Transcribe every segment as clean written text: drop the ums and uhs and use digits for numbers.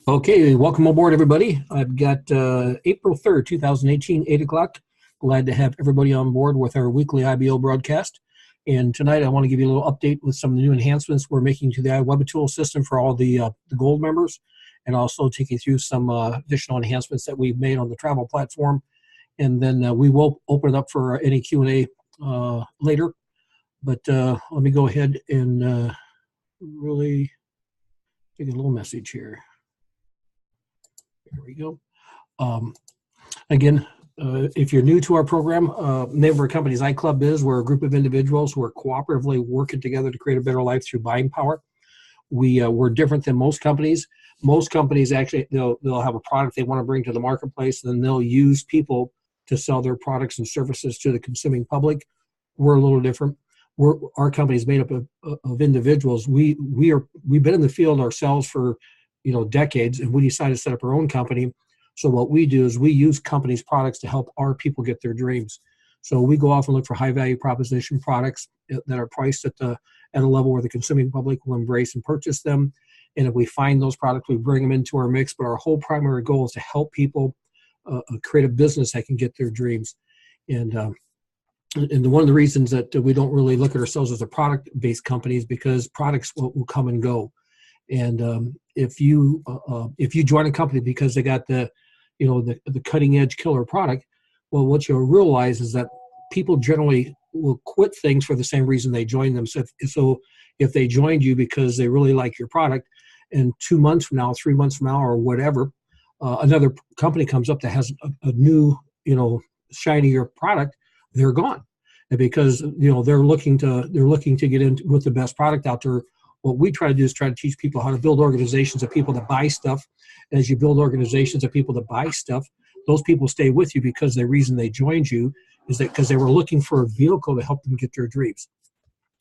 Okay, welcome aboard, everybody. I've got April 3rd, 2018, 8 o'clock. Glad to have everybody on board with our weekly IBO broadcast. And tonight I want to give you a little update with some of the new enhancements we're making to the iWebTool system for all the gold members, and also take you through some additional enhancements that we've made on the travel platform. And then we will open it up for any Q&A later. But let me go ahead and really take a little message here. There we go. Again, if you're new to our program, name of our company is iClub. We're a group of individuals who are cooperatively working together to create a better life through buying power. We're different than most companies. Most companies actually, they'll have a product they want to bring to the marketplace, and then they'll use people to sell their products and services to the consuming public. We're a little different. Our company is made up of individuals. We've been in the field ourselves for decades, and we decided to set up our own company. So what we do is we use companies' products to help our people get their dreams. So we go off and look for high value proposition products that are priced at a level where the consuming public will embrace and purchase them. And if we find those products, we bring them into our mix. But our whole primary goal is to help people create a business that can get their dreams. And one of the reasons that we don't really look at ourselves as a product-based company is because products will come and go. And if you join a company because they got the cutting edge killer product, well, what you'll realize is that people generally will quit things for the same reason they joined them. So if they joined you because they really like your product, and 2 months from now, 3 months from now, or whatever, another company comes up that has a new shinier product, they're gone. And because they're looking to get into with the best product out there. What we try to do is try to teach people how to build organizations of people that buy stuff. And as you build organizations of people that buy stuff, those people stay with you because the reason they joined you is that because they were looking for a vehicle to help them get their dreams.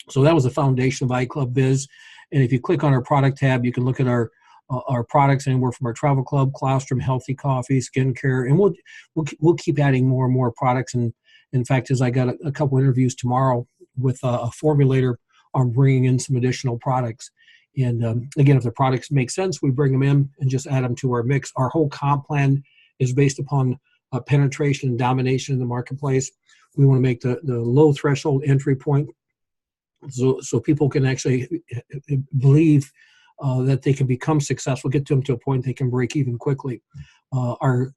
So that was the foundation of iClub Biz. And if you click on our product tab, you can look at our products anywhere from our travel club, colostrum, healthy coffee, skincare, and we'll keep adding more and more products. And in fact, as I got a couple interviews tomorrow with a formulator on bringing in some additional products. And again, if the products make sense, we bring them in and just add them to our mix. Our whole comp plan is based upon penetration and domination in the marketplace. We want to make the low threshold entry point so people can actually believe that they can become successful, get them to a point they can break even quickly. Our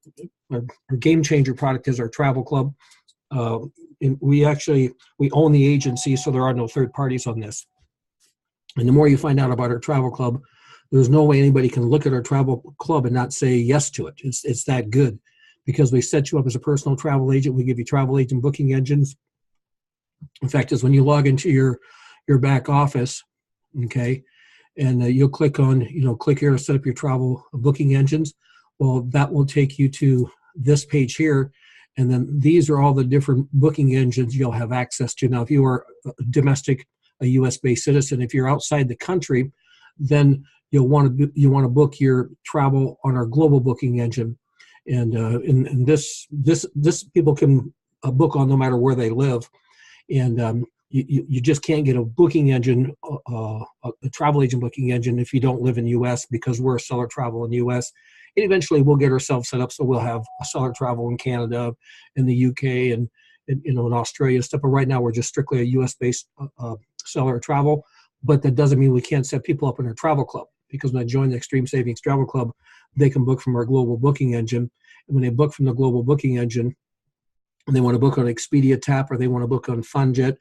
game changer product is our travel club. And we own the agency, so there are no third parties on this. And the more you find out about our travel club, there's no way anybody can look at our travel club and not say yes to it. It's that good because we set you up as a personal travel agent. We give you travel agent booking engines. In fact, is when you log into your back office, okay, and you'll click on, click here to set up your travel booking engines. Well, that will take you to this page here. And then these are all the different booking engines you'll have access to. Now, if you are a U.S.-based citizen, if you're outside the country, then you'll want to book your travel on our global booking engine. And this people can book on no matter where they live. And you just can't get a booking engine, a travel agent booking engine, if you don't live in the U.S. because we're a seller travel in the U.S. And eventually we'll get ourselves set up so we'll have a seller travel in Canada, in the UK, and in Australia and stuff. But right now we're just strictly a US-based seller travel. But that doesn't mean we can't set people up in our travel club, because when they join the Extreme Savings Travel Club, they can book from our global booking engine. And when they book from the global booking engine, and they want to book on Expedia Tap, or they want to book on FunJet,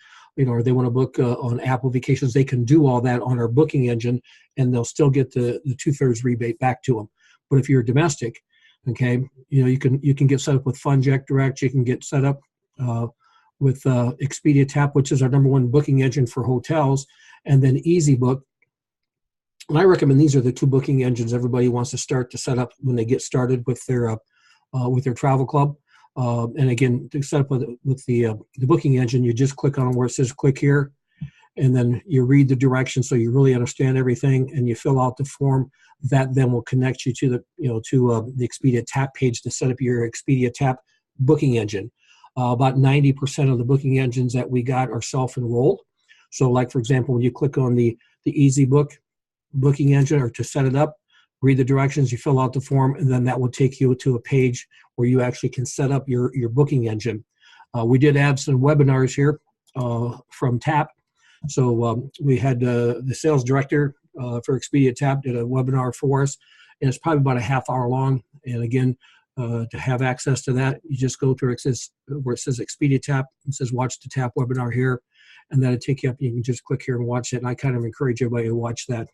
or they want to book on Apple Vacations, they can do all that on our booking engine, and they'll still get the 2/3 rebate back to them. But if you're domestic, okay, you can get set up with FunJet Direct. You can get set up with Expedia Tap, which is our #1 booking engine for hotels, and then EasyBook. And I recommend these are the two booking engines everybody wants to start to set up when they get started with their travel club. And again, to set up with the booking engine, you just click on where it says "click here," and then you read the directions so you really understand everything, and you fill out the form. That then will connect you to the Expedia Tap page to set up your Expedia Tap booking engine. About 90% of the booking engines that we got are self-enrolled. So, like for example, when you click on the EasyBook booking engine, or to set it up, read the directions, you fill out the form, and then that will take you to a page where you actually can set up your booking engine. We did add some webinars here from TAP. So we had the sales director for Expedia TAP did a webinar for us, and it's probably about a half hour long. And again, to have access to that, you just go to where it says Expedia TAP. It says watch the TAP webinar here, and that'll take you up. You can just click here and watch it. And I kind of encourage everybody to watch that.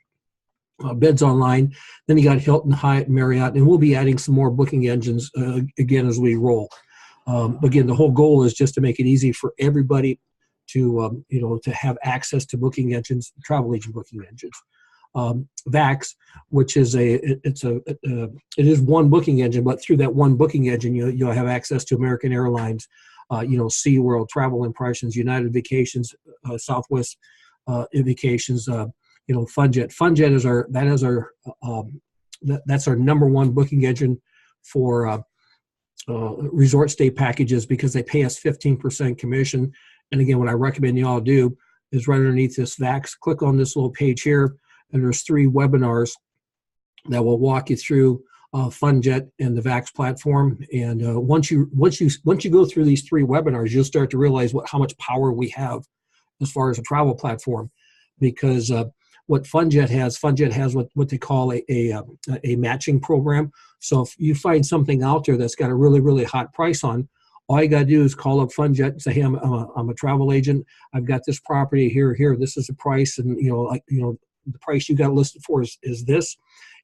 Beds online. Then you got Hilton, Hyatt, Marriott, and we'll be adding some more booking engines again as we roll. Again, the whole goal is just to make it easy for everybody to to have access to booking engines, travel agent booking engines. VAX, which is it is one booking engine, but through that one booking engine, you'll have access to American Airlines, SeaWorld, Travel Impressions, United Vacations, Southwest Vacations, FunJet. FunJet is that's our number one booking engine for resort stay packages because they pay us 15% commission. And again, what I recommend you all do is right underneath this VAX, click on this little page here, and there's 3 webinars that will walk you through FunJet and the VAX platform. And once you go through these 3 webinars, you'll start to realize how much power we have as far as a travel platform. Because what FunJet has what they call a matching program. So if you find something out there that's got a really, really hot price on, all you got to do is call up FunJet and say, hey, I'm a travel agent. I've got this property here. This is the price, and the price you got listed for is this.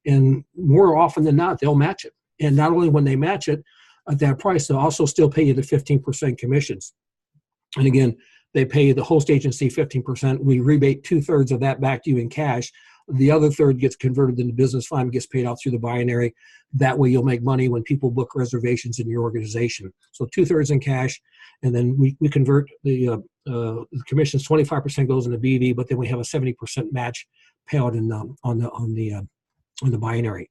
And more often than not, they'll match it. And not only when they match it at that price, they'll also still pay you the 15% commissions. And again, they pay the host agency 15%. We rebate 2/3 of that back to you in cash. The other third gets converted into business fund, gets paid out through the binary. That way you'll make money when people book reservations in your organization. So 2/3 in cash, and then we convert the commissions. 25% goes into BV, but then we have a 70% match payout on the binary.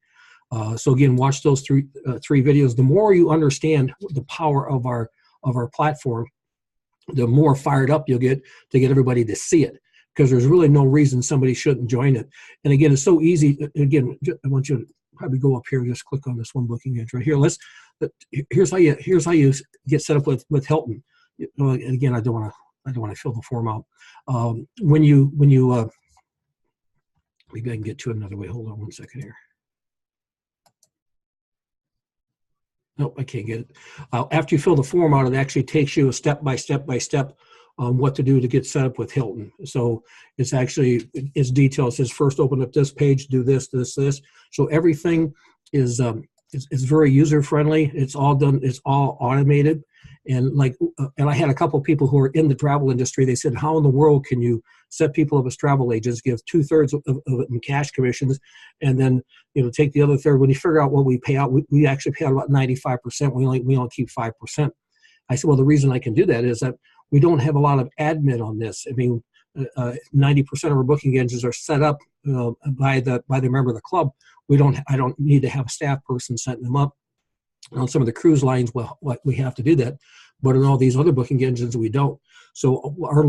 So again, watch those three videos. The more you understand the power of our platform, the more fired up you'll get to get everybody to see it, because there's really no reason somebody shouldn't join it. And again, it's so easy. Again, I want you to probably go up here and just click on this one booking engine right here. Here's how you get set up with Hilton. And again, I don't want to fill the form out. When you maybe I can get to it another way. Hold on one second here. Nope, I can't get it. After you fill the form out, it actually takes you a step by step on what to do to get set up with Hilton. So it's detailed. It says first open up this page, do this. So everything is very user friendly. It's all done. It's all automated. And and I had a couple of people who are in the travel industry. They said, how in the world can you set people up as travel agents, give 2/3 of it in cash commissions, and then take the other third? When you figure out what we pay out, we actually pay out about 95%. We only keep 5%. I said, well, the reason I can do that is that we don't have a lot of admin on this. I mean, 90% of our booking engines are set up by the member of the club. I don't need to have a staff person setting them up. On some of the cruise lines, we have to do that, but on all these other booking engines, we don't. So our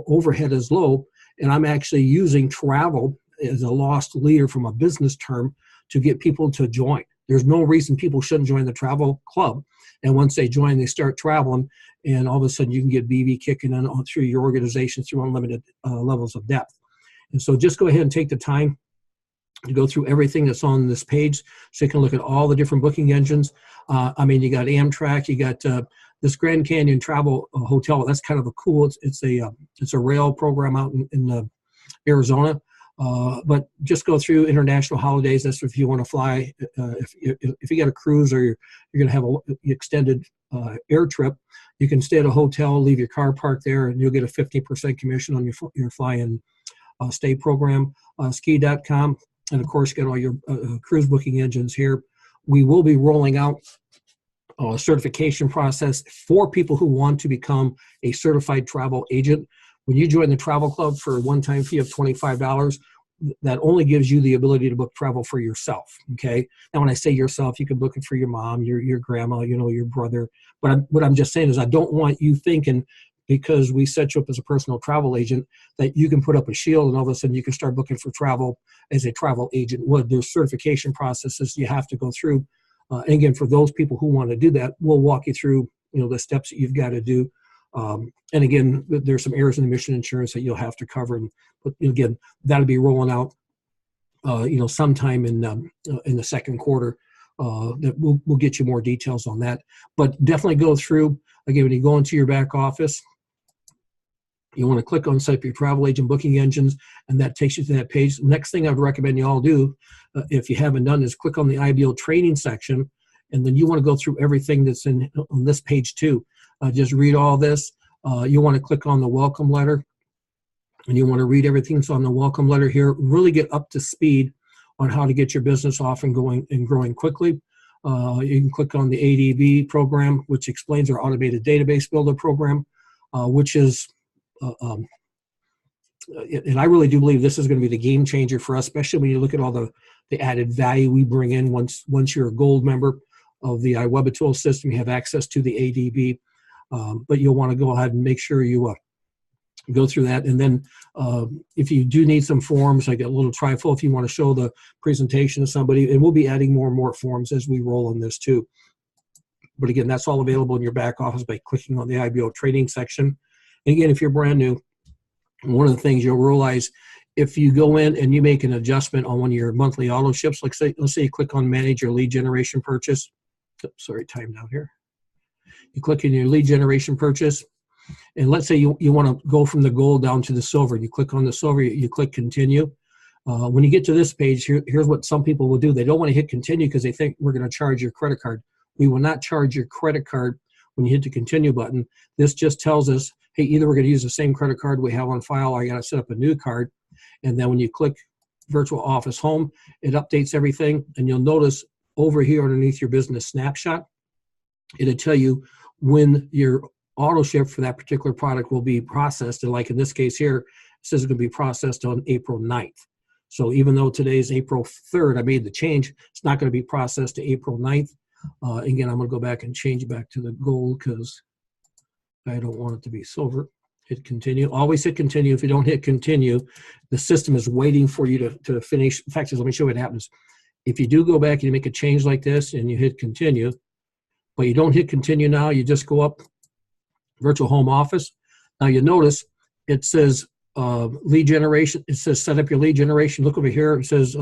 overhead is low, and I'm actually using travel as a lost leader from a business term to get people to join. There's no reason people shouldn't join the travel club. And once they join, they start traveling, and all of a sudden you can get BV kicking in through your organization through unlimited levels of depth. And so just go ahead and take the time to go through everything that's on this page so you can look at all the different booking engines. I mean, you got Amtrak, you got this Grand Canyon Travel Hotel. That's kind of a cool, it's a rail program out in Arizona. But just go through international holidays. That's if you want to fly. If you got a cruise or you're going to have an extended air trip, you can stay at a hotel, leave your car parked there, and you'll get a 50% commission on your fly-in stay program. Ski.com. And of course, you got all your cruise booking engines here. We will be rolling out a certification process for people who want to become a certified travel agent. When you join the travel club for a one-time fee of $25, that only gives you the ability to book travel for yourself. Okay. Now, when I say yourself, you can book it for your mom, your grandma, your brother. But what I'm just saying is, I don't want you thinking because we set you up as a personal travel agent, that you can put up a shield and all of a sudden you can start booking for travel as a travel agent would. There's certification processes you have to go through. And again, for those people who want to do that, we'll walk you through, the steps that you've got to do. And again, there's some errors in emission insurance that you'll have to cover. But again, that'll be rolling out, sometime in the second quarter. That we'll get you more details on that. But definitely go through. Again, when you go into your back office, you want to click on Set Up Your Travel Agent Booking Engines, and that takes you to that page. Next thing I'd recommend you all do, if you haven't done, is click on the IBO training section, and then you want to go through everything that's on this page too. Just read all this. You want to click on the welcome letter, and you want to read everything that's on the welcome letter here. Really get up to speed on how to get your business off and going and growing quickly. You can click on the ADB program, which explains our automated database builder program, which is, and I really do believe this is going to be the game changer for us, especially when you look at all the added value we bring in once you're a gold member of the iWebitool system. You have access to the ADB, but you'll want to go ahead and make sure you go through that. And then if you do need some forms, like a little trifold, if you want to show the presentation to somebody, and we'll be adding more and more forms as we roll on this too. But again, that's all available in your back office by clicking on the IBO training section. And again, if you're brand new, one of the things you'll realize, if you go in and you make an adjustment on one of your monthly auto ships, let's say you click on manage your lead generation purchase. Oops, sorry, timed out here. You click in your lead generation purchase, and let's say you want to go from the gold down to the silver. You click on the silver, you click continue. When you get to this page, here's what some people will do. They don't want to hit continue because they think we're going to charge your credit card. We will not charge your credit card when you hit the continue button. This just tells us, hey, either we're going to use the same credit card we have on file, or I got to set up a new card. And then when you click Virtual Office Home, it updates everything. And you'll notice over here underneath your business snapshot, it'll tell you when your auto ship for that particular product will be processed. And like in this case here, it says it's going to be processed on April 9th. So even though today's April 3rd, I made the change, it's not going to be processed to April 9th. Again, I'm going to go back and change it back to the gold because I don't want it to be silver. Hit continue. Always hit continue. If you don't hit continue, the system is waiting for you to finish. In fact, let me show you what happens. If you do go back and you make a change like this and you hit continue, but you don't hit continue now, you just go up Virtual Home Office. Now you notice it says lead generation. It says set up your lead generation. Look over here. It says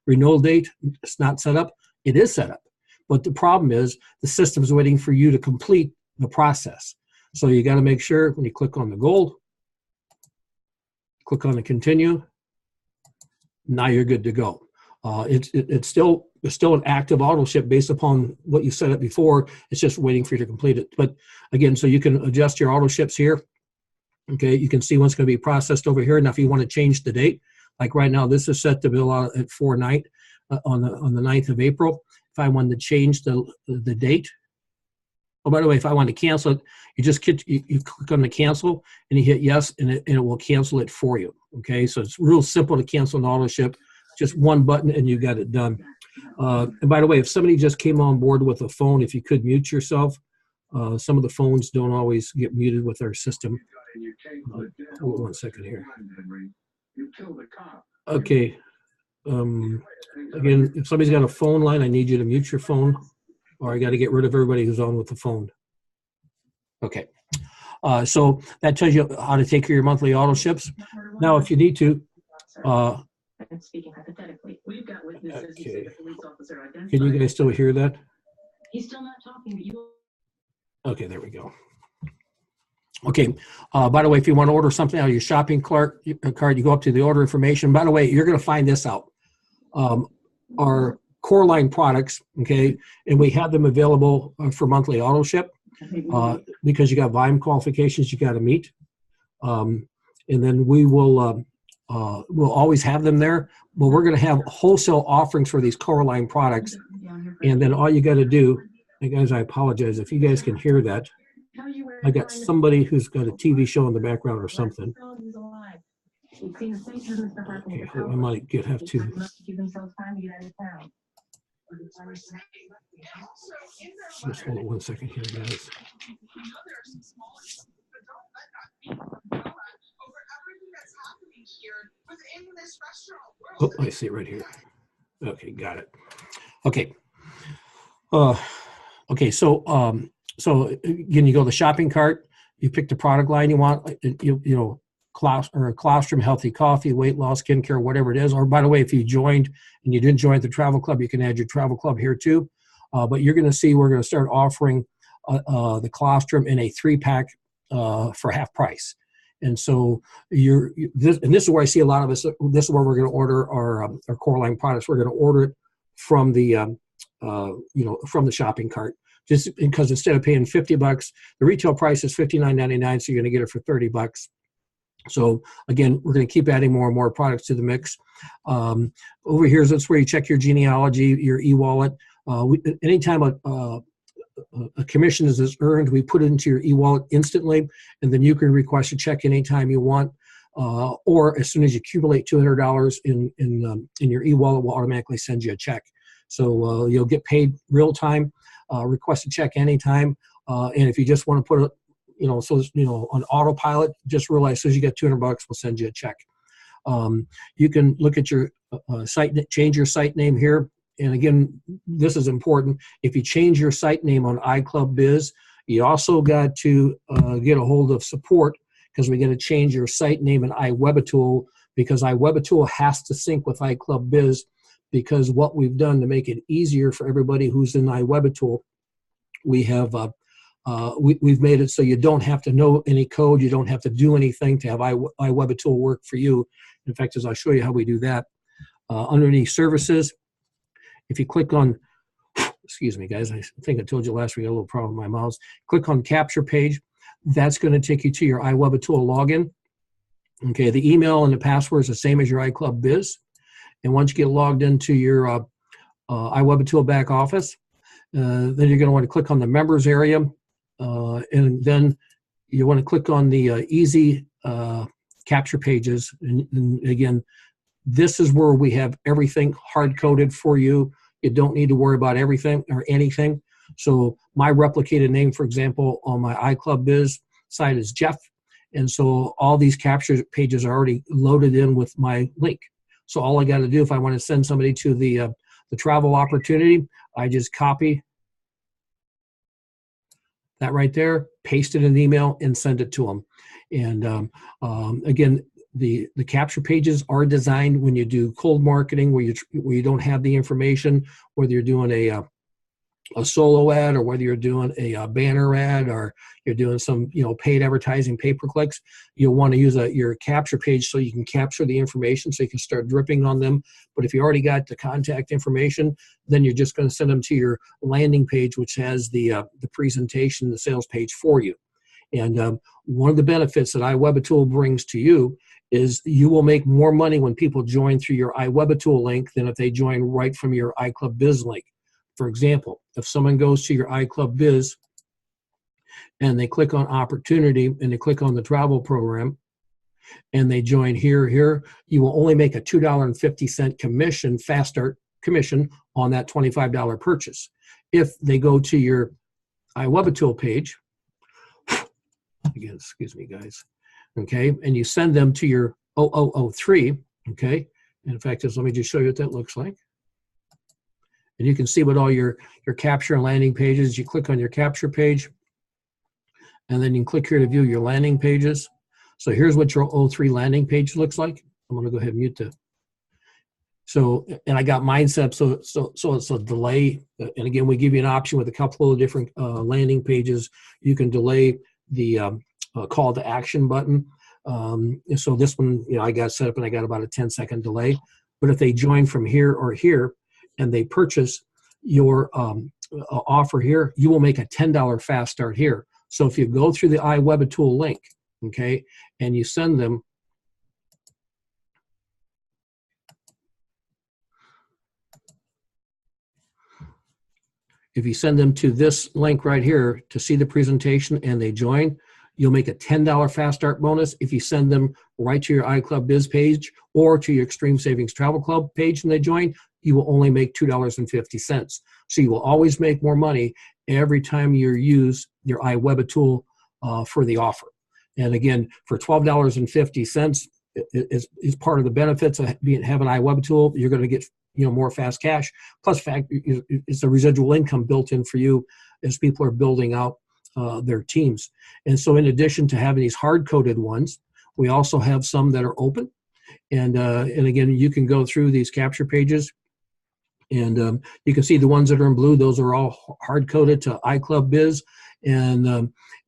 renewal date. It's not set up. It is set up. But the problem is the system is waiting for you to complete the process. So you got to make sure when you click on the gold, click on the continue, now you're good to go. It's still an active auto ship based upon what you set up before. It's just waiting for you to complete it. But again, so you can adjust your auto ships here. Okay, you can see what's going to be processed over here. Now, if you want to change the date, like right now, this is set to bill out at 4/9 on the 9th of April. If I wanted to change the date, oh, by the way, if I want to cancel it, you just click on the cancel and you hit yes, and it will cancel it for you. Okay, so it's real simple to cancel an auto ship. Just one button and you got it done. And by the way, if somebody just came on board with a phone, if you could mute yourself. Some of the phones don't always get muted with our system. Hold on 1 second here. Okay. Again, if somebody's got a phone line, I need you to mute your phone, or I got to get rid of everybody who's on with the phone. Okay. So that tells you how to take care of your monthly auto ships. Now, if you need to, and speaking hypothetically, we've got witnesses. Okay. Can you guys still hear that? He's still not talking, but you. Okay, there we go. Okay. By the way, if you want to order something out of your shopping cart, you go up to the order information. By the way, you're going to find this out. Our core line products, okay, and we have them available for monthly auto ship because you got volume qualifications you got to meet. And then we will we'll always have them there. But we're going to have wholesale offerings for these core line products. And then all you got to do, and guys, I apologize if you guys can hear that. I got somebody who's got a TV show in the background or something. Okay, I might have to. Just hold on 1 second here, guys. Oh, I see it right here. Okay, got it. Okay. Okay, so again, you go to the shopping cart, you pick the product line you want, you know, colostrum, healthy coffee, weight loss, skincare, whatever it is. Or by the way, if you joined and you didn't join the travel club, you can add your travel club here too. But you're going to see we're going to start offering the colostrum in a 3-pack for half price. And so this is where I see a lot of us. This is where we're going to order our core line products. We're going to order it from the from the shopping cart, just because instead of paying $50, the retail price is $59.99, so you're going to get it for $30. So again, we're going to keep adding more and more products to the mix. Over here is that's where you check your genealogy, your e-wallet. Anytime a commission is earned, we put it into your e-wallet instantly, and then you can request a check anytime you want, or as soon as you accumulate $200 in your e-wallet, we'll automatically send you a check. So you'll get paid real time, request a check anytime, and if you just want to put it, on autopilot, just realize as soon as you get $200, we'll send you a check. You can look at your site, change your site name here. And again, this is important. If you change your site name on iClub Biz, you also got to get a hold of support, because we got to change your site name in iWebitool, because iWebitool has to sync with iClub Biz, because what we've done to make it easier for everybody who's in iWebitool, we have we've made it so you don't have to know any code, you don't have to do anything to have iWebitool work for you. In fact, as I'll show you how we do that, underneath services, if you click on, excuse me guys, I think I told you last week I had a little problem with my mouse. Click on capture page. That's going to take you to your iWebitool login. Okay, the email and the password is the same as your iClub Biz. And once you get logged into your iWebitool back office, then you're going to want to click on the members area, and then you want to click on the easy capture pages. And again, this is where we have everything hard-coded for you. You don't need to worry about everything or anything. So my replicated name, for example, on my iClub Biz site is Jeff. And so all these capture pages are already loaded in with my link. So all I got to do if I want to send somebody to the travel opportunity, I just copy that right there, paste it in an email, and send it to them. And again, the capture pages are designed when you do cold marketing, where you don't have the information, whether you're doing a solo ad or whether you're doing a banner ad or you're doing some paid advertising, pay-per-clicks. You'll want to use your capture page so you can capture the information, so you can start dripping on them. But if you already got the contact information, then you're just going to send them to your landing page, which has the presentation, the sales page for you. And one of the benefits that iWebitool brings to you is you will make more money when people join through your iWebitool link than if they join right from your iClub Biz link. For example, if someone goes to your iClub Biz and they click on opportunity and they click on the travel program and they join here, you will only make a $2.50 commission, fast start commission on that $25 purchase. If they go to your iWebitool page, again, excuse me guys, okay, and you send them to your 0003, okay, and in fact, let me just show you what that looks like. And you can see what all your capture and landing pages. You click on your capture page, and then you can click here to view your landing pages. So here's what your 03 landing page looks like. I'm going to go ahead and mute the. So, and I got mine set up so it's a delay. And again, we give you an option with a couple of different landing pages. You can delay the call to action button. So this one, I got set up and I got about a 10-second delay. But if they join from here or here, and they purchase your offer here, you will make a $10 fast start here. So if you go through the iWebitool link, okay, and you send them, if you send them to this link right here to see the presentation and they join, you'll make a $10 fast start bonus. If you send them right to your iClub Biz page or to your Extreme Savings Travel Club page and they join, you will only make $2.50. So you will always make more money every time you use your iWebitool for the offer. And again, for $12.50 is part of the benefits of having an iWeb tool. You're going to get more fast cash. Plus, fact it's a residual income built in for you as people are building out their teams. And so, in addition to having these hard-coded ones, we also have some that are open. And again, you can go through these capture pages, and you can see the ones that are in blue. Those are all hard-coded to iClub Biz, and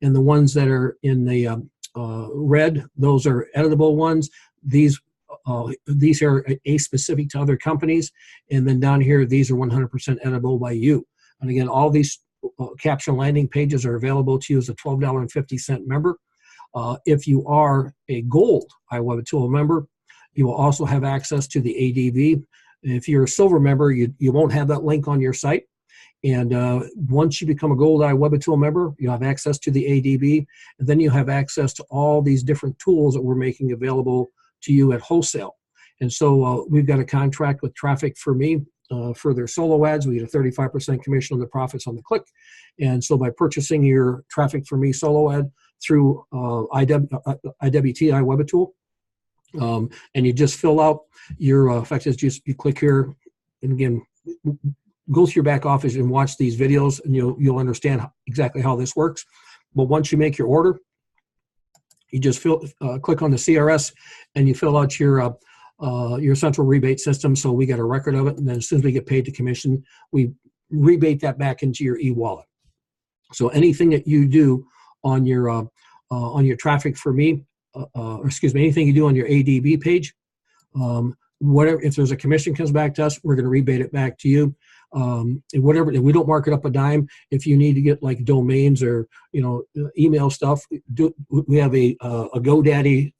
the ones that are in the red, those are editable ones. These are specific to other companies, and then down here, these are 100% editable by you. And again, all these capture landing pages are available to you as a $12.50 member. If you are a gold iWeb Tool member, you will also have access to the ADV. If you're a silver member, you won't have that link on your site. And once you become a gold iWeb Tool member, you have access to the ADV, and then you have access to all these different tools that we're making available to you at wholesale. And so we've got a contract with Traffic for Me for their solo ads. We get a 35% commission on the profits on the click. And so by purchasing your Traffic for Me solo ad through IWT, iWeb Tool, and you just fill out your fact is just you click here, and again, go through your back office and watch these videos, and you'll understand exactly how this works. But once you make your order, you just click on the CRS, and you fill out your central rebate system. So we get a record of it, and then as soon as we get paid the commission, we rebate that back into your e-wallet. So anything that you do on your Traffic for Me, anything you do on your ADB page, whatever, if there's a commission comes back to us, we're going to rebate it back to you. And whatever, we don't mark it up a dime. If you need to get like domains or email stuff, we have a GoDaddy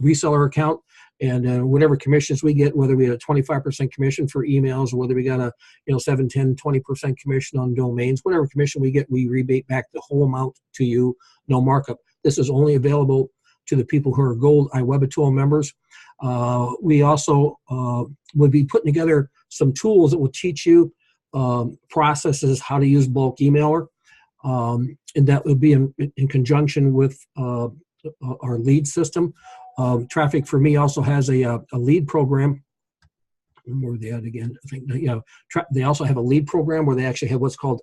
reseller account, and whatever commissions we get, whether we have a 25% commission for emails, or whether we got a 7, 10, 20% commission on domains, whatever commission we get, we rebate back the whole amount to you, no markup. This is only available to the people who are gold iWeb Tool members. We also would be putting together some tools that will teach you processes, how to use bulk emailer, and that would be in conjunction with our lead system. Traffic for Me also has a lead program. Where are they at again? I think they also have a lead program where they actually have what's called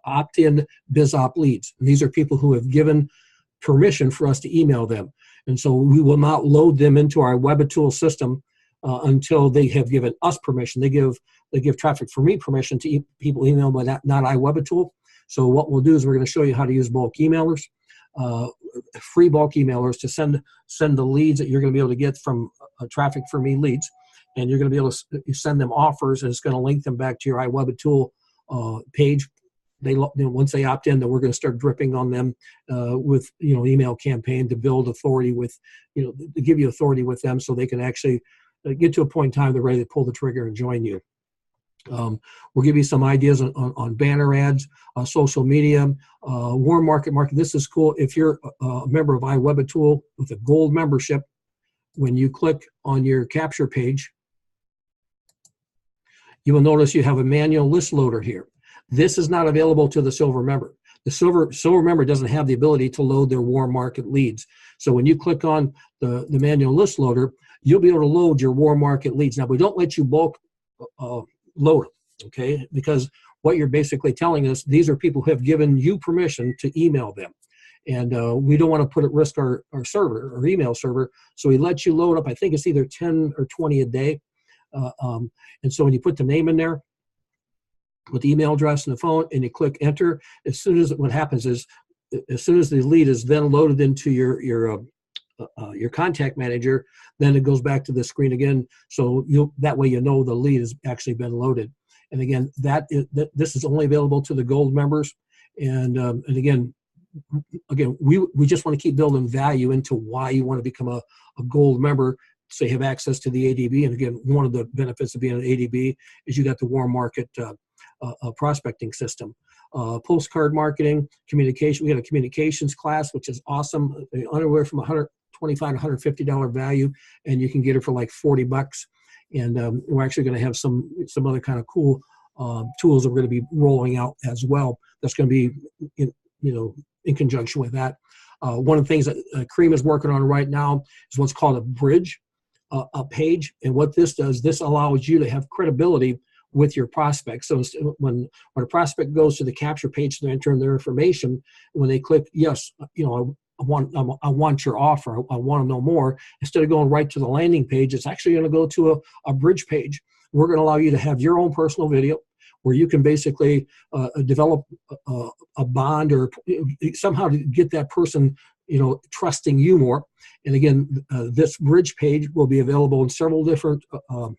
opt-in BizOp leads. And these are people who have given permission for us to email them, and so we will not load them into our Web Tool system until they have given us permission. They give Traffic for Me permission to people email by not iWeb Tool. So what we'll do is we're going to show you how to use bulk emailers, free bulk emailers to send the leads that you're going to be able to get from Traffic for Me leads, and you're going to be able to send them offers, and it's going to link them back to your iWeb Tool page. Once they opt in, then we're going to start dripping on them with email campaign to build authority with to give you authority with them, so they can actually get to a point in time they're ready to pull the trigger and join you. We'll give you some ideas on banner ads, social media, warm market. This is cool. If you're a member of iWeb Tool with a gold membership, when you click on your capture page, you will notice you have a manual list loader here. This is not available to the silver member. The silver member doesn't have the ability to load their warm market leads. So when you click on the manual list loader, you'll be able to load your warm market leads. Now, we don't let you bulk load them, okay? Because what you're basically telling us, these are people who have given you permission to email them. And we don't want to put at risk our server, our email server. So we let you load up, I think it's either 10 or 20 a day. And so when you put the name in there, with the email address and the phone, and you click enter, what happens is, as soon as the lead is then loaded into your contact manager, then it goes back to the screen again. So that way the lead has actually been loaded. And again, this is only available to the gold members. And again, we just want to keep building value into why you want to become a gold member, so you have access to the ADB. And again, one of the benefits of being an ADB is you got the warm market prospecting system, postcard marketing, communication. We got a communications class, which is awesome, anywhere from $125 to $150 value, and you can get it for like $40. And we're actually going to have some other kind of cool tools that we're going to be rolling out as well. That's going to be in conjunction with that. One of the things that Cream is working on right now is what's called a bridge a page. And what this does, this allows you to have credibility with your prospects. So when a prospect goes to the capture page to enter in their information, when they click yes, I want your offer, I want to know more, instead of going right to the landing page, it's actually going to go to a bridge page. We're going to allow you to have your own personal video where you can basically develop a bond or somehow to get that person trusting you more. And again, this bridge page will be available in several different of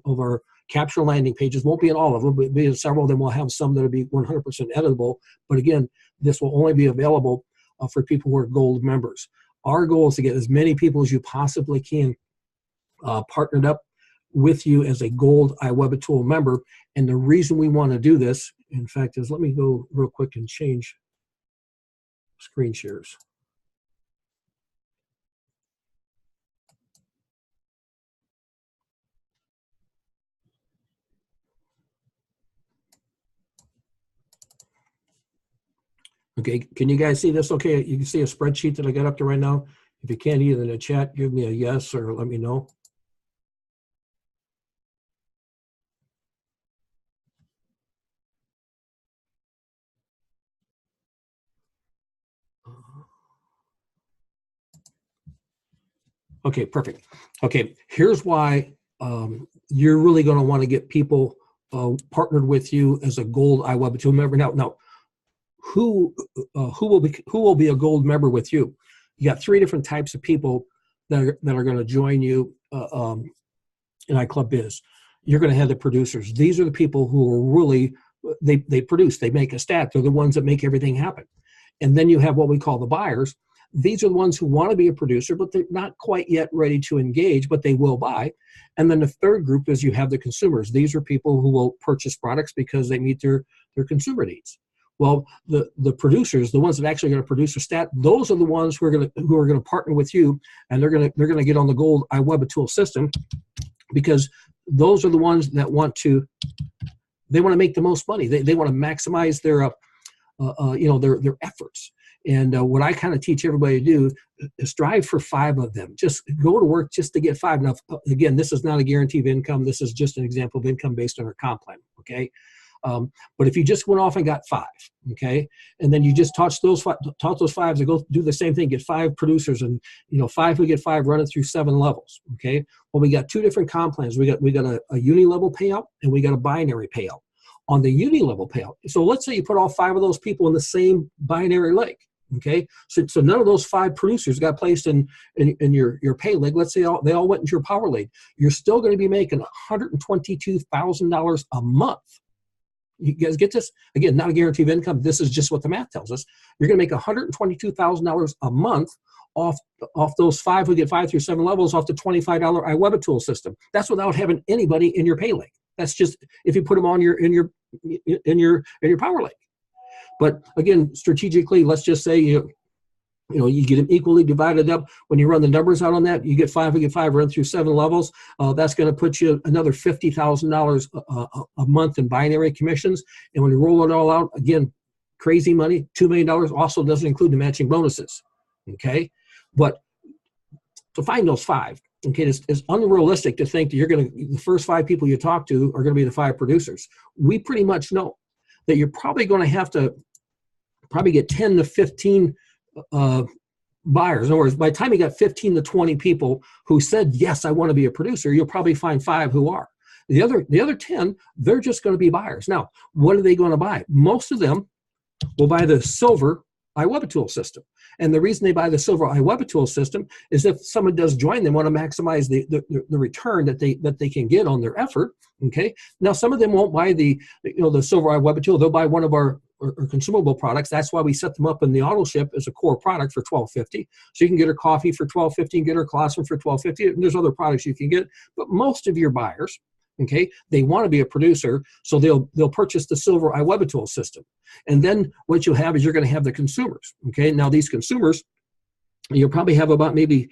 our capture landing pages. Won't be in all of them, but be in several of them. We'll have some that'll be 100% editable. But again, this will only be available for people who are gold members. Our goal is to get as many people as you possibly can partnered up with you as a gold iWebitool member. And the reason we want to do this, in fact, is let me go real quick and change screen shares. Okay, can you guys see this okay? You can see a spreadsheet that I got up there right now. If you can't, either in the chat, give me a yes or let me know. Okay, perfect. Okay, here's why you're really going to want to get people partnered with you as a gold iWebitool member. Now, who will be a gold member with you? You got 3 different types of people that are going to join you in iClub Biz. You're going to have the producers. These are the people who are really they produce. They make a stat. They're the ones that make everything happen. And then you have what we call the buyers. These are the ones who want to be a producer, but they're not quite yet ready to engage, but they will buy. And then the third group is you have the consumers. These are people who will purchase products because they meet their consumer needs. Well, the producers, the ones that actually are going to produce a stat, those are the ones who are going to partner with you, and they're going to get on the gold iWebitool system, because those are the ones that want to make the most money. They want to maximize their their efforts. And what I kind of teach everybody to do is strive for 5 of them. Just go to work just to get 5. Now, again, this is not a guarantee of income. This is just an example of income based on our comp plan. Okay. But if you just went off and got 5, okay, and then you just taught those 5 to go do the same thing, get 5 producers, and 5 who get 5 running through 7 levels, okay. Well, we got 2 different comp plans. We got a uni-level payout, and we got a binary payout. On the uni-level payout, so let's say you put all 5 of those people in the same binary lake, okay. So none of those 5 producers got placed in your pay leg. Let's say they all went into your power leg. You're still going to be making $122,000 a month. You guys get this? Again, not a guarantee of income. This is just what the math tells us. You're going to make $122,000 a month off those 5 who get 5 through 7 levels off the $25 iWebitool system. That's without having anybody in your pay lake. That's just if you put them on in your power lake. But again, strategically, let's just say you get them equally divided up. When you run the numbers out on that, you get 5 who get 5 run through 7 levels. That's going to put you another $50,000 a month in binary commissions. And when you roll it all out, again, crazy money, $2 million. Also doesn't include the matching bonuses. Okay, but to find those 5, okay, it's unrealistic to think that the first 5 people you talk to are going to be the 5 producers. We pretty much know that you're probably going to have to get 10 to 15 buyers. In other words, by the time you got 15 to 20 people who said, yes, I want to be a producer, you'll probably find 5 who are. The other 10, they're just going to be buyers. Now, what are they going to buy? Most of them will buy the silver iWebitool system. And the reason they buy the silver iWebitool system is if someone does join, they want to maximize the return that they can get on their effort. Okay. Now, some of them won't buy the silver iWebitool. They'll buy one of our consumable products. That's why we set them up in the auto ship as a core product for $12.50. So you can get her coffee for $12.50 and get her colostrum for $12.50. And there's other products you can get. But most of your buyers, okay, they want to be a producer, so they'll purchase the silver iWebitool system. And then what you'll have is you're going to have the consumers. Okay, now these consumers, you'll probably have about maybe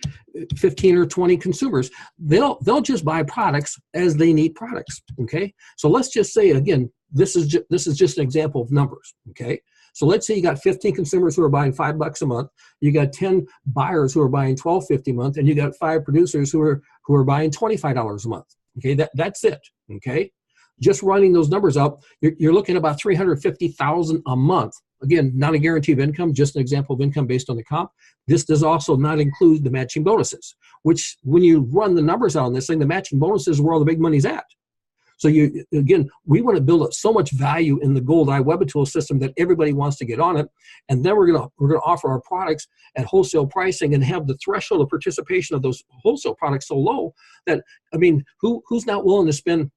15 or 20 consumers. They'll just buy products as they need products. Okay, so let's just say again, this is just an example of numbers. Okay, So let's say you got 15 consumers who are buying $5 a month, you got 10 buyers who are buying $12.50 a month, and you got 5 producers who are buying $25 a month. Okay, that's it. Okay, just running those numbers up, you're looking at about $350,000 a month. Again, not a guarantee of income, just an example of income based on the comp. This does also not include the matching bonuses, which when you run the numbers out on this thing, the matching bonuses is where all the big money's at. So we want to build up so much value in the Gold iWebitool system that everybody wants to get on it, and then we're gonna offer our products at wholesale pricing and have the threshold of participation of those wholesale products so low that, I mean, who's not willing to spend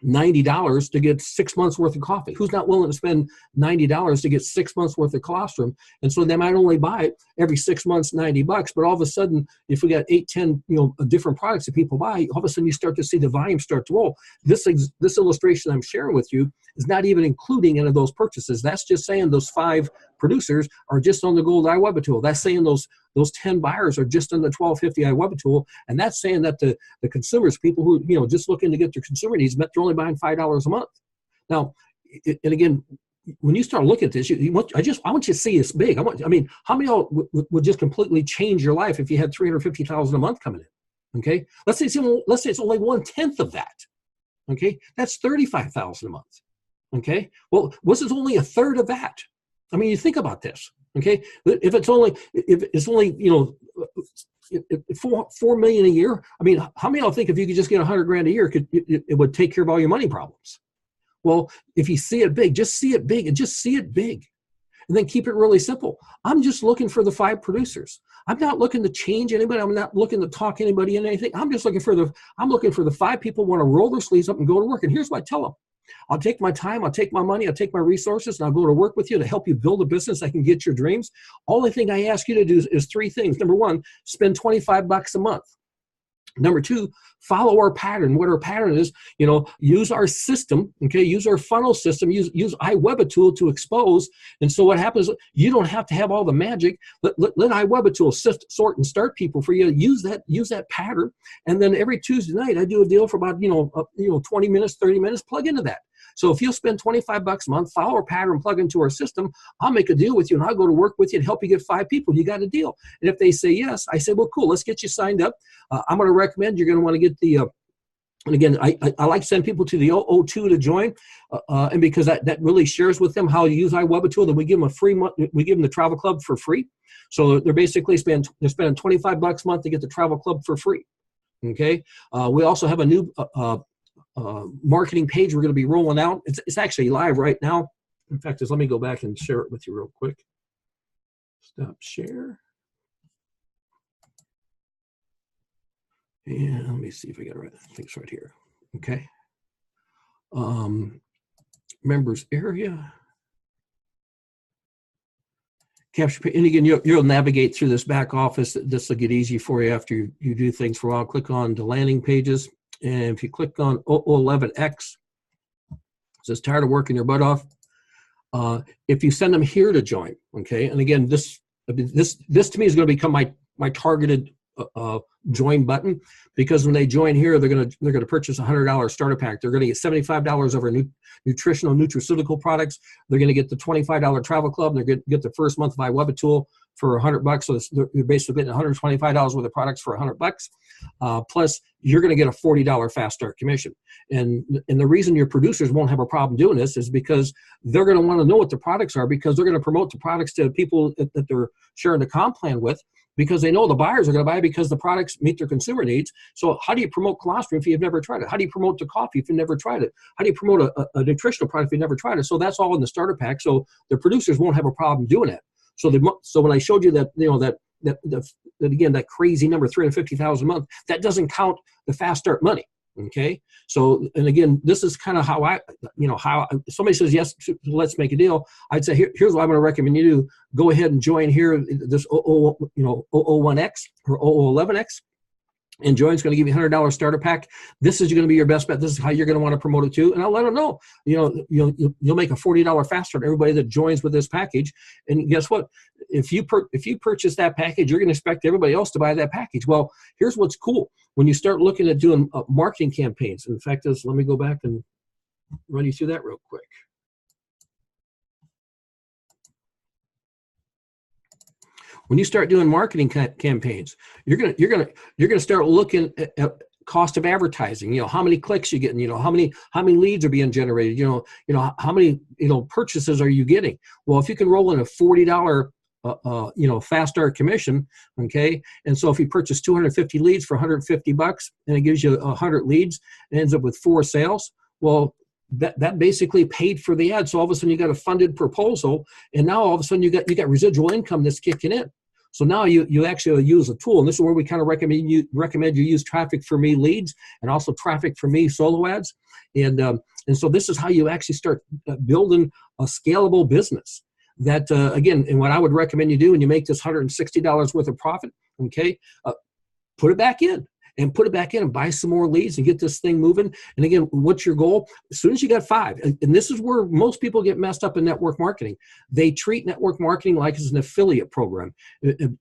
$90 to get 6 months worth of coffee? Who's not willing to spend $90 to get 6 months worth of colostrum? And so they might only buy it every 6 months, $90, but all of a sudden, if we got 8, 10, different products that people buy, all of a sudden you start to see the volume start to roll. This illustration I'm sharing with you is not even including any of those purchases. That's just saying those 5 producers are just on the Gold iWebitool. That's saying those 10 buyers are just on the $12.50 iWebitool, and that's saying that the consumers, people who just looking to get their consumer needs met, they're only buying $5 a month. Now, and again, when you start looking at this, I want you to see this big. How many of y'all would just completely change your life if you had $350,000 a month coming in? Okay, let's say it's only 1/10 of that. Okay, that's $35,000 a month. Okay, well, this is only 1/3 of that. I mean, you think about this. Okay, if it's only $4 million a year, I mean, how many of y'all think if you could just get $100,000 a year, it would take care of all your money problems? Well, if you see it big, just see it big, and just see it big, and then keep it really simple. I'm just looking for the 5 producers. I'm not looking to change anybody. I'm not looking to talk anybody into anything. I'm just looking for the 5 people who want to roll their sleeves up and go to work. And here's what I tell them. I'll take my time, I'll take my money, I'll take my resources, and I'll go to work with you to help you build a business that can get your dreams. Only thing I ask you to do is 3 things. Number 1, spend $25 a month. Number 2, follow our pattern. What our pattern is, use our system, okay? Use our funnel system, use iWebitool to expose. And so what happens, you don't have to have all the magic. Let iWebitool sift, sort, and start people for you. Use that pattern. And then every Tuesday night, I do a deal for about, 20 minutes, 30 minutes, plug into that. So if you'll spend $25 a month, follow our pattern, plug into our system, I'll make a deal with you, and I'll go to work with you to help you get 5 people. You got a deal. And if they say yes, I say, well, cool, let's get you signed up. I'm going to recommend you're going to want to get the, and again, I like to send people to the 002 to join, and because that really shares with them how to use iWebitool. Then we give them a free month. We give them the Travel Club for free. So they're basically spending $25 a month to get the Travel Club for free. Okay. We also have a new marketing page we're going to be rolling out. It's actually live right now. In fact, let me go back and share it with you real quick. Stop share. And let me see if I got it right. I think it's right here. Okay. Members area. Capture, and again, you'll navigate through this back office. This will get easy for you after you do things for a while. Click on the landing pages. And if you click on 011X, it says tired of working your butt off. If you send them here to join, okay, and again, this to me is going to become my targeted join button, because when they join here, they're gonna purchase a $100 starter pack. They're gonna get $75 over nutritional nutraceutical products. They're gonna get the $25 Travel Club. They're gonna get the first month of iWebitool for $100. So they're basically getting $125 worth of products for $100. Plus, you're going to get a $40 fast start commission. And the reason your producers won't have a problem doing this is because they're going to want to know what the products are, because they're going to promote the products to people that they're sharing the comp plan with, because they know the buyers are going to buy because the products meet their consumer needs. So how do you promote colostrum if you've never tried it? How do you promote the coffee if you've never tried it? How do you promote a nutritional product if you've never tried it? So that's all in the starter pack. So the producers won't have a problem doing it. So when I showed you that, that again, that crazy number, $350,000 a month, that doesn't count the fast start money. Okay. So, and again, this is kind of how how somebody says, yes, let's make a deal. I'd say, here's what I'm going to recommend you do. Go ahead and join here, this 001X or 011X. And join's going to give you a $100 starter pack. This is going to be your best bet. This is how you're going to want to promote it too. And I'll let them know, you'll make a $40 fast start everybody that joins with this package. And guess what? If you purchase that package, you're going to expect everybody else to buy that package. Well, here's what's cool. When you start looking at doing marketing campaigns, in fact, let me go back and run you through that real quick. When you start doing marketing campaigns, you're gonna start looking at cost of advertising. How many clicks you getting. How many leads are being generated. How many purchases are you getting. Well, if you can roll in a $40 fast start commission, okay, and so if you purchase 250 leads for $150 and it gives you 100 leads and ends up with 4 sales, well, that basically paid for the ad. So all of a sudden you got a funded proposal, and now all of a sudden you got residual income that's kicking in. So now you actually use a tool, and this is where we kind of recommend you use Traffic for Me leads and also Traffic for Me solo ads, and so this is how you actually start building a scalable business. That again, and what I would recommend you do when you make this $160 worth of profit, okay, put it back in. And put it back in and buy some more leads and get this thing moving. And again, what's your goal? As soon as you got 5, and this is where most people get messed up in network marketing. They treat network marketing like it's an affiliate program.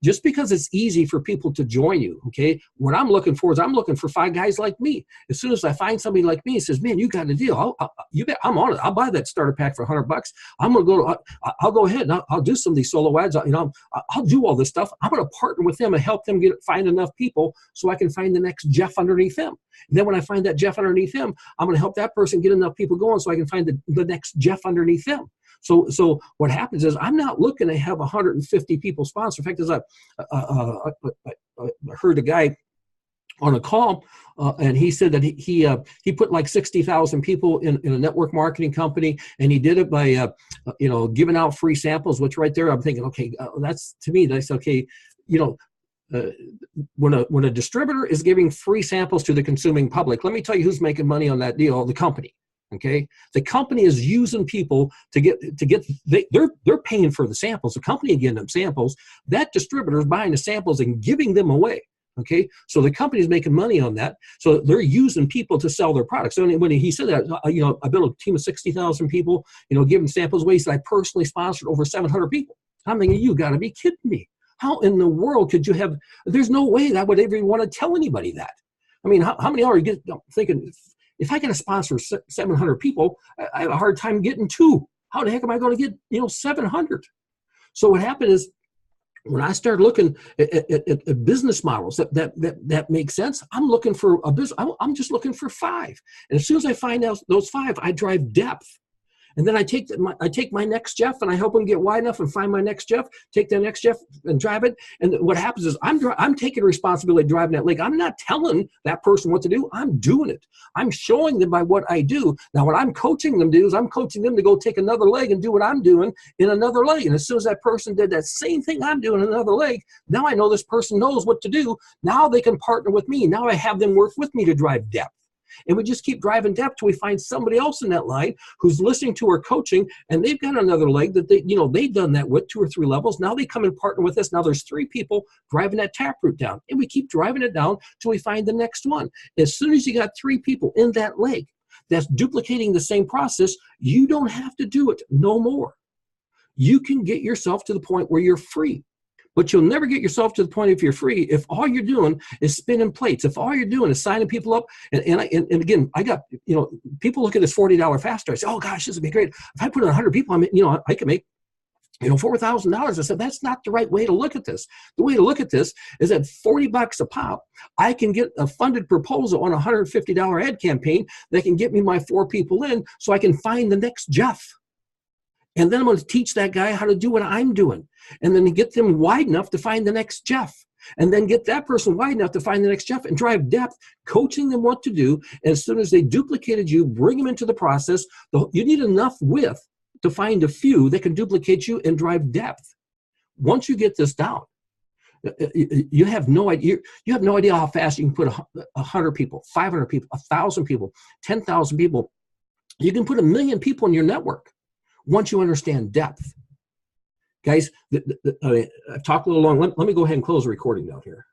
Just because it's easy for people to join you, okay? What I'm looking for is I'm looking for 5 guys like me. As soon as I find somebody like me and says, man, you got a deal. You bet, I'm on it. I'll buy that starter pack for $100. I'll go ahead and I'll do some of these solo ads. I'll do all this stuff. I'm going to partner with them and help them find enough people so I can find the next Jeff underneath them. And then when I find that Jeff underneath him, I'm going to help that person get enough people going so I can find the next Jeff underneath them. So what happens is I'm not looking to have 150 people sponsor. In fact, as I heard a guy on a call, and he said that he put like 60,000 people in a network marketing company, and he did it by giving out free samples. Which right there, I'm thinking, okay, that's okay. When a distributor is giving free samples to the consuming public, let me tell you who's making money on that deal: the company. Okay, the company is using people they're paying for the samples. The company is getting them samples. That distributor is buying the samples and giving them away. Okay, so the company is making money on that. So they're using people to sell their products. So when he said that, I built a team of 60,000 people, giving samples away. He said, I personally sponsored over 700 people. I'm thinking, you got to be kidding me. How in the world could you have? There's no way that I would ever want to tell anybody that. I mean, how many are you thinking? If I get to sponsor 700 people, I have a hard time getting 2. How the heck am I going to get 700? So what happened is, when I started looking at business models that make sense, I'm looking for a business. I'm just looking for 5, and as soon as I find out those 5, I drive depth. And then I take my next Jeff and I help him get wide enough and find my next Jeff, take the next Jeff and drive it. And what happens is I'm taking responsibility driving that lake. I'm not telling that person what to do. I'm doing it. I'm showing them by what I do. Now, what I'm coaching them to do is I'm coaching them to go take another leg and do what I'm doing in another leg. And as soon as that person did that same thing I'm doing in another leg, now I know this person knows what to do. Now they can partner with me. Now I have them work with me to drive depth. And we just keep driving depth till we find somebody else in that line who's listening to our coaching, and they've got another leg that they've done that with 2 or 3 levels. Now they come and partner with us. Now there's 3 people driving that taproot down, and we keep driving it down till we find the next one. As soon as you got 3 people in that leg that's duplicating the same process, you don't have to do it no more. You can get yourself to the point where you're free. But you'll never get yourself to the point if you're free if all you're doing is spinning plates. If all you're doing is signing people up, and again, I got, people look at this $40 fast start. I say, oh gosh, this would be great. If I put in 100 people, I can make, $4,000. I said, that's not the right way to look at this. The way to look at this is at $40 a pop, I can get a funded proposal on a $150 ad campaign that can get me my 4 people in so I can find the next Jeff. And then I'm going to teach that guy how to do what I'm doing. And then get them wide enough to find the next Jeff. And then get that person wide enough to find the next Jeff and drive depth, coaching them what to do. And as soon as they duplicated you, bring them into the process. You need enough width to find a few that can duplicate you and drive depth. Once you get this down, you have no idea. You have no idea how fast you can put 100 people, 500 people, 1,000 people, 10,000 people. You can put 1 million people in your network. Once you understand depth. Guys, I've talked a little long. Let me go ahead and close the recording down here.